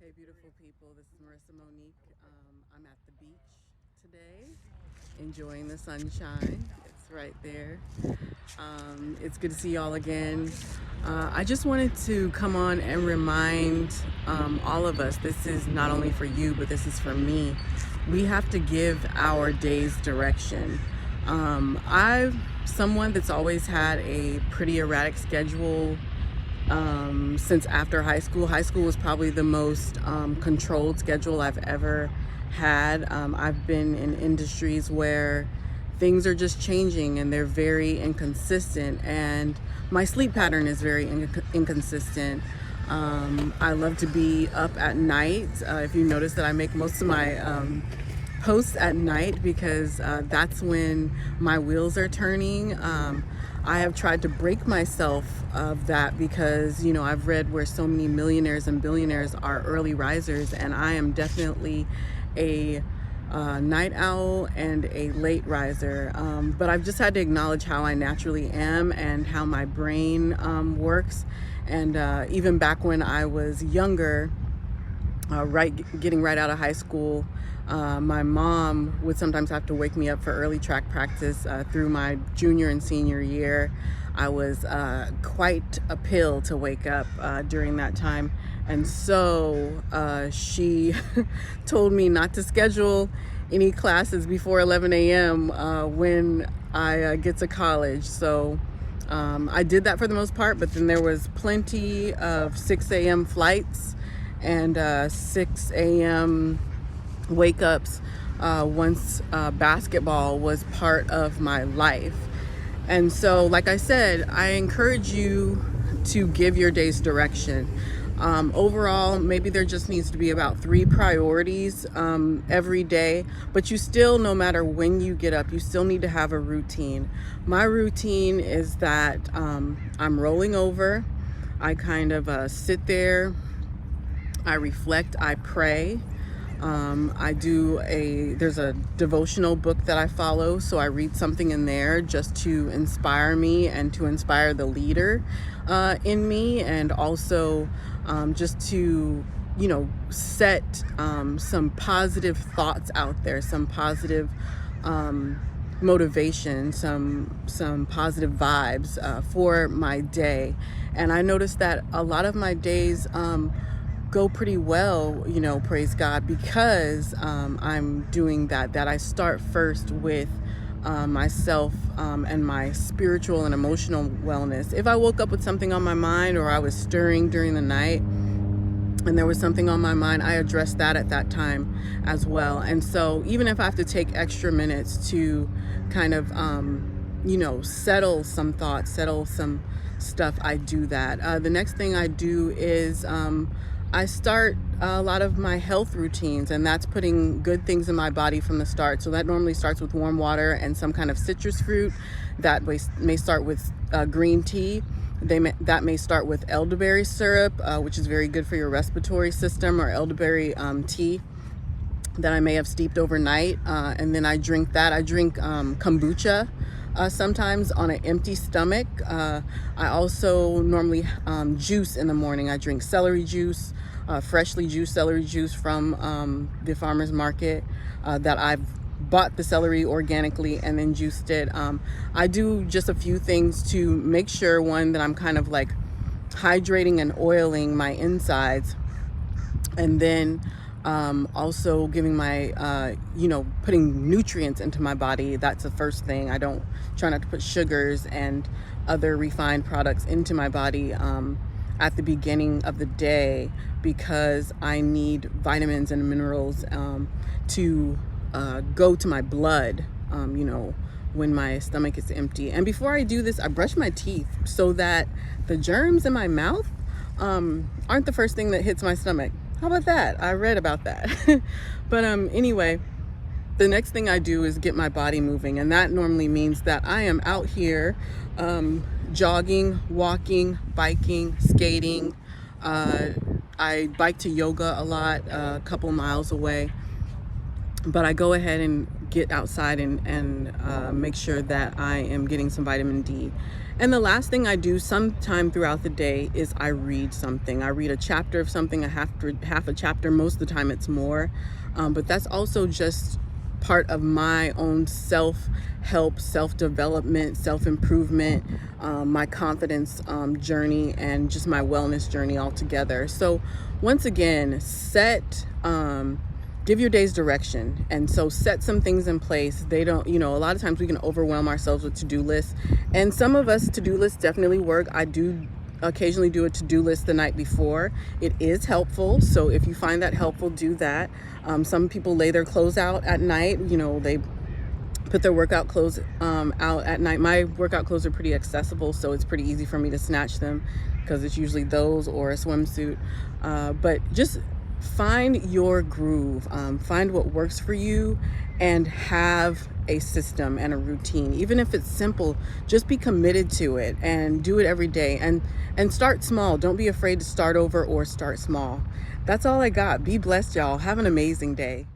Hey, beautiful people. This is Marissa Monique. I'm at the beach today, enjoying the sunshine. It's right there. It's good to see y'all again. I just wanted to come on and remind all of us, this is not only for you, but this is for me. We have to give our days direction. I'm someone that's always had a pretty erratic schedule since after high school. High school was probably the most controlled schedule I've ever had. I've been in industries where things are just changing and they're very inconsistent, and my sleep pattern is very inconsistent. I love to be up at night. If you notice that I make most of my posts at night because that's when my wheels are turning. I have tried to break myself of that because, I've read where so many millionaires and billionaires are early risers, and I am definitely a night owl and a late riser. But I've just had to acknowledge how I naturally am and how my brain works. And even back when I was younger, getting right out of high school, my mom would sometimes have to wake me up for early track practice through my junior and senior year. I was quite a pill to wake up during that time. And so she told me not to schedule any classes before 11 a.m. When I get to college. So I did that for the most part, but then there was plenty of 6 a.m. flights and 6 a.m. wake ups once basketball was part of my life. And so, like I said, I encourage you to give your days direction. Overall, maybe there just needs to be about 3 priorities every day, but you still, no matter when you get up, you still need to have a routine. My routine is that I'm rolling over. I kind of sit there, I reflect, I pray. There's a devotional book that I follow, so I read something in there just to inspire me and to inspire the leader in me, and also just to, set some positive thoughts out there, some positive motivation, some positive vibes for my day. And I noticed that a lot of my days go pretty well, praise God, because I'm doing that I start first with myself and my spiritual and emotional wellness. If I woke up with something on my mind, or I was stirring during the night and there was something on my mind, I addressed that at that time as well. And so even if I have to take extra minutes to kind of settle some thoughts, settle some stuff, I do that. The next thing I do is I start a lot of my health routines, and that's putting good things in my body from the start. So that normally starts with warm water and some kind of citrus fruit. That may start with green tea. That may start with elderberry syrup, which is very good for your respiratory system, or elderberry tea that I may have steeped overnight. And then I drink that. I drink kombucha sometimes on an empty stomach. I also normally juice in the morning. I drink celery juice, freshly juiced celery juice from the farmer's market that I've bought the celery organically and then juiced it. I do just a few things to make sure, one, that I'm kind of like hydrating and oiling my insides, and then also giving my, putting nutrients into my body. That's the first thing. I don't try not to put sugars and other refined products into my body at the beginning of the day, because I need vitamins and minerals to go to my blood, when my stomach is empty. And before I do this, I brush my teeth so that the germs in my mouth aren't the first thing that hits my stomach. How about that? I read about that. But anyway, the next thing I do is get my body moving, and that normally means that I am out here jogging, walking, biking, skating. I bike to yoga a lot, a couple miles away. But I go ahead and get outside and make sure that I am getting some vitamin D. And the last thing I do sometime throughout the day is I read something. I read a chapter of something, half a chapter. Most of the time it's more. But that's also just part of my own self-help, self-development, self-improvement, my confidence journey, and just my wellness journey altogether. So once again, give your day's direction. And so set some things in place. They don't, a lot of times we can overwhelm ourselves with to-do lists. And some of us to-do lists definitely work. I do occasionally do a to-do list the night before. It is helpful. So if you find that helpful, do that. Some people lay their clothes out at night. They put their workout clothes out at night. My workout clothes are pretty accessible, so it's pretty easy for me to snatch them because it's usually those or a swimsuit. But just find your groove, find what works for you, and have a system and a routine. Even if it's simple, just be committed to it and do it every day, and start small. Don't be afraid to start over or start small. That's all I got. Be blessed, y'all. Have an amazing day.